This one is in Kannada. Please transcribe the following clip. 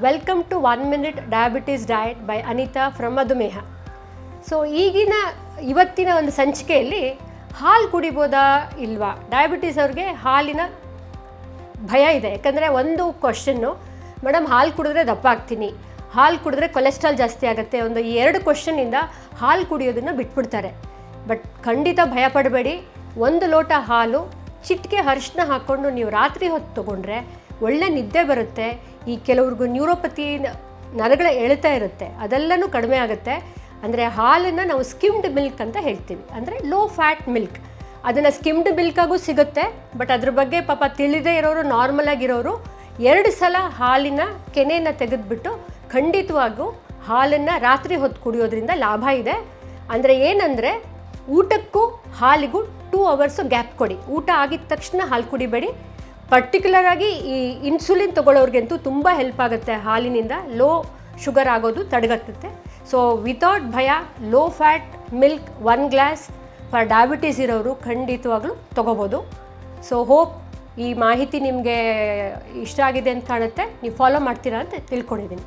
Welcome to 1 Minute diabetes diet by Anita from Madhumeha. So ಇವತ್ತಿನ ಒಂದು ಸಂಚಿಕೆಯಲ್ಲಿ ಹಾಲು ಕುಡಿಬೋದಾ ಇಲ್ವಾ, ಡಯಾಬಿಟೀಸ್ ಅವ್ರಿಗೆ ಹಾಲಿನ ಭಯ ಇದೆ. ಯಾಕಂದರೆ ಒಂದು ಕ್ವಶನ್ನು, ಮೇಡಮ್ ಹಾಲು ಕುಡಿದ್ರೆ ದಪ್ಪ ಆಗ್ತೀನಿ, ಹಾಲು ಕುಡಿದ್ರೆ ಕೊಲೆಸ್ಟ್ರಾಲ್ ಜಾಸ್ತಿ ಆಗುತ್ತೆ, ಒಂದು ಈ 2 ಕ್ವಶನ್ನಿಂದ ಹಾಲು ಕುಡಿಯೋದನ್ನು ಬಿಟ್ಬಿಡ್ತಾರೆ. ಬಟ್ ಖಂಡಿತ ಭಯ ಪಡಬೇಡಿ. 1 ಲೋಟ ಹಾಲು, ಚಿಟಿಕೆ ಅರಿಶಿನ ಹಾಕ್ಕೊಂಡು ನೀವು ರಾತ್ರಿ ಹೊತ್ತು ತೊಗೊಂಡ್ರೆ ಒಳ್ಳೆ ನಿದ್ದೆ ಬರುತ್ತೆ. ಈ ಕೆಲವ್ರಿಗೂ ನ್ಯೂರೋಪತಿ ನರಗಳ ಎಳಿತಾ ಇರುತ್ತೆ, ಅದೆಲ್ಲನೂ ಕಡಿಮೆ ಆಗುತ್ತೆ. ಅಂದರೆ ಹಾಲನ್ನು ನಾವು ಸ್ಕಿಮ್ಡ್ ಮಿಲ್ಕ್ ಅಂತ ಹೇಳ್ತೀವಿ, ಅಂದರೆ ಲೋ ಫ್ಯಾಟ್ ಮಿಲ್ಕ್. ಅದನ್ನು ಸ್ಕಿಮ್ಡ್ ಮಿಲ್ಕಾಗೂ ಸಿಗುತ್ತೆ. ಬಟ್ ಅದ್ರ ಬಗ್ಗೆ ಪಾಪ ತಿಳಿದೇ ಇರೋರು, ನಾರ್ಮಲ್ ಆಗಿರೋರು 2 ಸಲ ಹಾಲಿನ ಕೆನೆಯನ್ನು ತೆಗೆದುಬಿಟ್ಟು ಖಂಡಿತವಾಗೂ ಹಾಲನ್ನು ರಾತ್ರಿ ಹೊತ್ತು ಕುಡಿಯೋದ್ರಿಂದ ಲಾಭ ಇದೆ. ಅಂದರೆ ಏನಂದರೆ ಊಟಕ್ಕೂ ಹಾಲಿಗೂ 2 ಅವರ್ಸು ಗ್ಯಾಪ್ ಕೊಡಿ. ಊಟ ಆಗಿದ ತಕ್ಷಣ ಹಾಲು ಕುಡಿಬೇಡಿ. ಪರ್ಟಿಕ್ಯುಲರಾಗಿ ಈ ಇನ್ಸುಲಿನ್ ತೊಗೊಳ್ಳೋರಿಗಂತೂ ತುಂಬ ಹೆಲ್ಪ್ ಆಗುತ್ತೆ. ಹಾಲಿನಿಂದ ಲೋ ಶುಗರ್ ಆಗೋದು ತಡೆಗಟ್ಟುತ್ತೆ. ಸೊ ವಿತೌಟ್ ಭಯ, low fat milk 1 glass for diabetes ಇರೋರು ಖಂಡಿತವಾಗ್ಲೂ ತೊಗೋಬೋದು. ಸೊ ಹೋಪ್ ಈ ಮಾಹಿತಿ ನಿಮಗೆ ಇಷ್ಟ ಆಗಿದೆ ಅಂತ ಕಾಣುತ್ತೆ. ನೀವು ಫಾಲೋ ಮಾಡ್ತೀರಾ ಅಂತ ತಿಳ್ಕೊಂಡಿದ್ದೀನಿ.